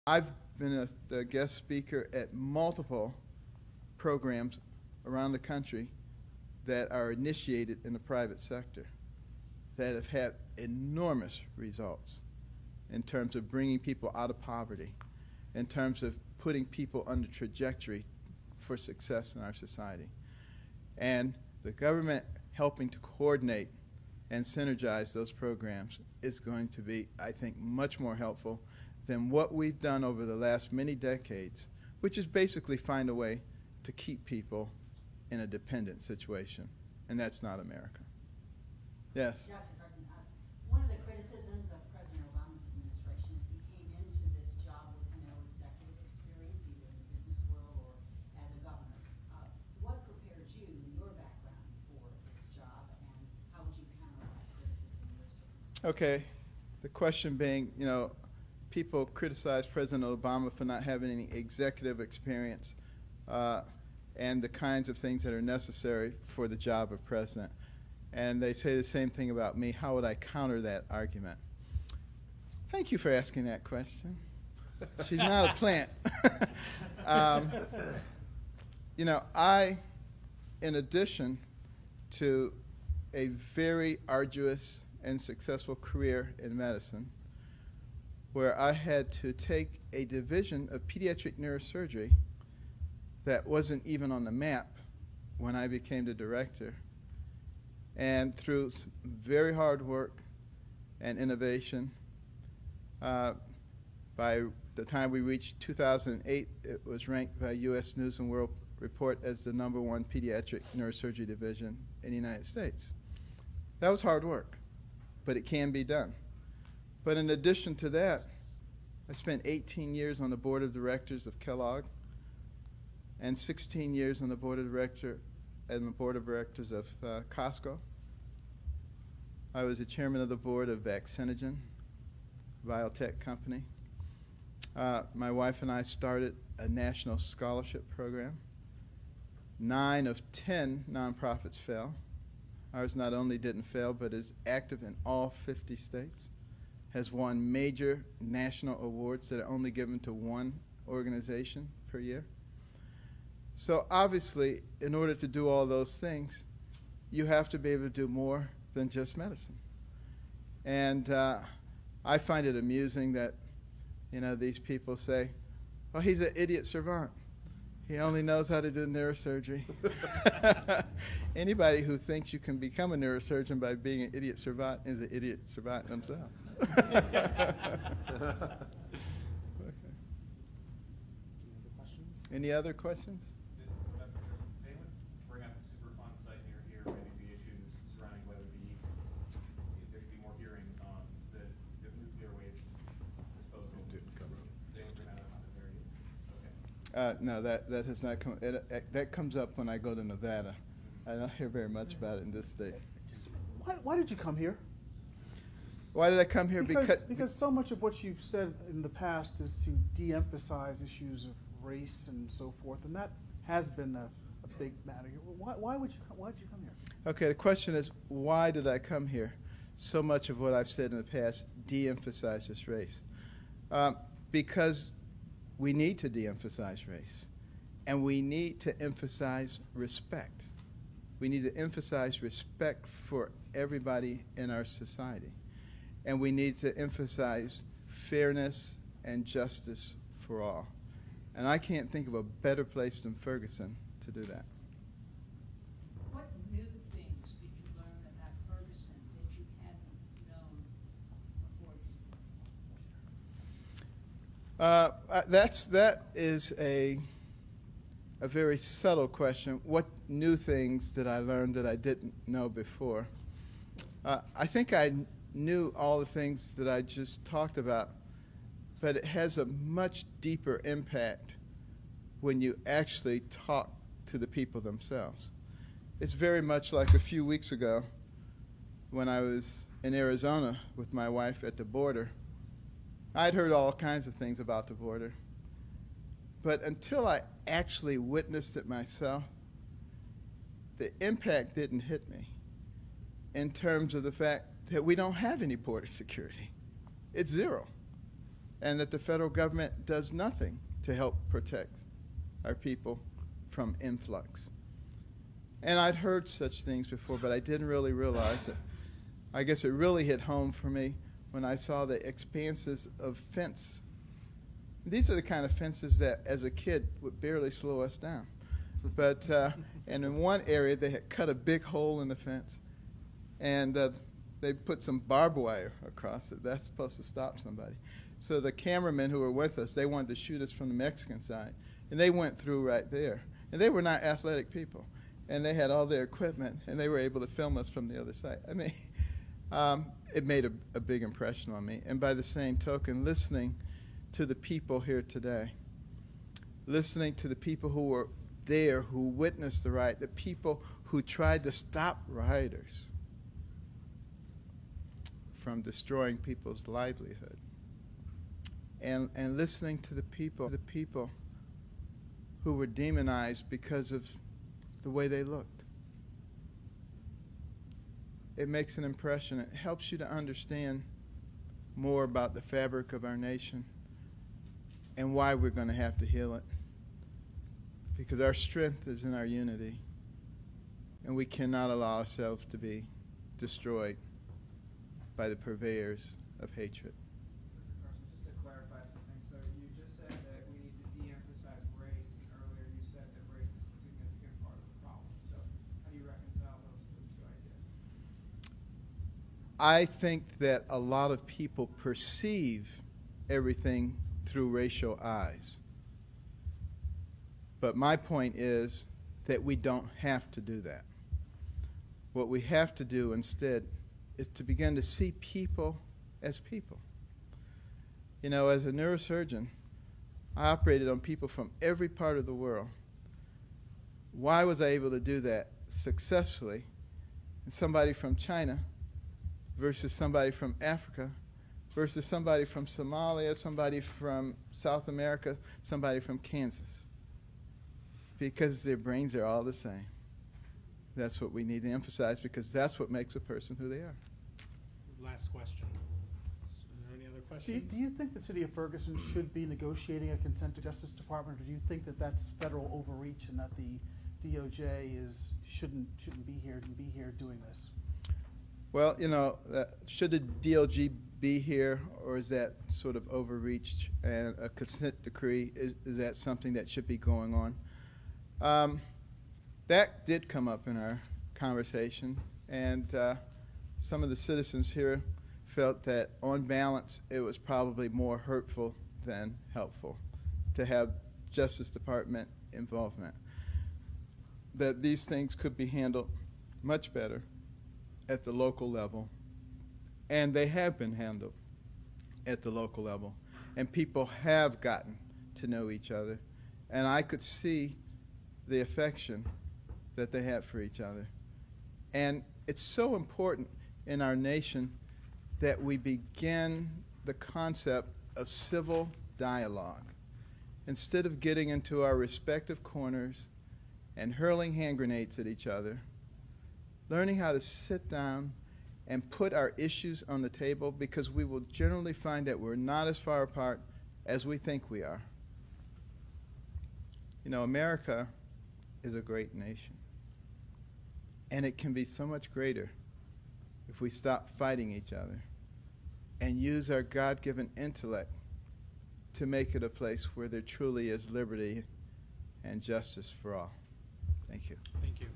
I've been a guest speaker at multiple programs around the country that are initiated in the private sector that have had enormous results in terms of bringing people out of poverty, in terms of putting people on the trajectory for success in our society. And the government helping to coordinate and synergize those programs is going to be, I think, much more helpful than what we've done over the last many decades, which is basically find a way to keep people in a dependent situation. And that's not America. Yes? Dr. Carson, one of the criticisms of President Obama's administration is he came into this job with no executive experience, either in the business world or as a governor. What prepared you in your background for this job, and how would you counter that criticism in your circumstances? Okay. The question being, people criticize President Obama for not having any executive experience and the kinds of things that are necessary for the job of president. And they say the same thing about me. How would I counter that argument? Thank you for asking that question. She's not a plant. I, in addition to a very arduous and successful career in medicine, where I had to take a division of pediatric neurosurgery that wasn't even on the map when I became the director, and through very hard work and innovation, by the time we reached 2008, it was ranked by U.S. News and World Report as the #1 pediatric neurosurgery division in the United States. That was hard work, but it can be done. But in addition to that, I spent 18 years on the board of directors of Kellogg and 16 years on the board of directors of Costco. I was the chairman of the board of Vaccinogen, biotech company. My wife and I started a national scholarship program. 9 of 10 nonprofits fell. Ours not only didn't fail, but is active in all 50 states, has won major national awards that are only given to one organization per year. So obviously, in order to do all those things, you have to be able to do more than just medicine. And I find it amusing that, these people say, oh, he's an idiot savant. He only knows how to do neurosurgery. Anybody who thinks you can become a neurosurgeon by being an idiot savant is an idiot savant themselves. Okay. Any other questions? They would bring up the Superfund site near here, maybe the issues surrounding whether there could be more hearings on the nuclear waste disposal. They would bring that up on the very. Okay. No, that has not come. That comes up when I go to Nevada. I don't hear very much about it in this state. Why did you come here? Why did I come here? Because so much of what you've said in the past is to de-emphasize issues of race and so forth, and that has been a big matter. Why did you come here? Okay, the question is, why did I come here? So much of what I've said in the past de-emphasizes race. Because we need to de-emphasize race, and we need to emphasize respect. We need to emphasize respect for everybody in our society. And we need to emphasize fairness and justice for all. And I can't think of a better place than Ferguson to do that. What new things did you learn about Ferguson that you hadn't known before? That is a very subtle question. What new things did I learn that I didn't know before? I think I knew all the things that I just talked about, but it has a much deeper impact when you actually talk to the people themselves. It's very much like a few weeks ago when I was in Arizona with my wife at the border. I'd heard all kinds of things about the border, but until I actually witnessed it myself, the impact didn't hit me in terms of the fact that we don't have any border security. It's zero. and that the federal government does nothing to help protect our people from influx. And I'd heard such things before, but I didn't really realize it. I guess it really hit home for me when I saw the expanses of fence. These are the kind of fences that, as a kid, would barely slow us down. But and in one area, they had cut a big hole in the fence, and they put some barbed wire across it. That's supposed to stop somebody. So the cameramen who were with us, they wanted to shoot us from the Mexican side, and they went through right there. And they were not athletic people, and they had all their equipment, and they were able to film us from the other side. I mean, it made a big impression on me. And by the same token, listening to the people here today, listening to the people who were there, who witnessed the riot, the people who tried to stop rioters from destroying people's livelihood, and listening to the people who were demonized because of the way they looked. It makes an impression. It helps you to understand more about the fabric of our nation and why we're going to have to heal it. Because our strength is in our unity, and we cannot allow ourselves to be destroyed by the purveyors of hatred. Carson, just to clarify something, so you just said that we need to de-emphasize race, and earlier you said that race is a significant part of the problem. So how do you reconcile those two ideas? I think that a lot of people perceive everything through racial eyes. But my point is that we don't have to do that. What we have to do instead is to begin to see people as people. You know, as a neurosurgeon, I operated on people from every part of the world. Why was I able to do that successfully? And somebody from China versus somebody from Africa versus somebody from Somalia, somebody from South America, somebody from Kansas. Because their brains are all the same. That's what we need to emphasize, because that's what makes a person who they are. Last question. Are there any other questions? Do you think the city of Ferguson should be negotiating a consent to Justice Department, or do you think that that's federal overreach and that the DOJ shouldn't be here doing this? Well, you know, should the DOJ be here, or is that sort of overreached? And a consent decree, is that something that should be going on? That did come up in our conversation, and some of the citizens here felt that on balance it was probably more hurtful than helpful to have Justice Department involvement, that these things could be handled much better at the local level, and they have been handled at the local level, and people have gotten to know each other, and I could see the affection that they have for each other. And it's so important in our nation that we begin the concept of civil dialogue. Instead of getting into our respective corners and hurling hand grenades at each other, learning how to sit down and put our issues on the table, because we will generally find that we're not as far apart as we think we are. You know, America is a great nation. And it can be so much greater if we stop fighting each other and use our God-given intellect to make it a place where there truly is liberty and justice for all. Thank you. Thank you.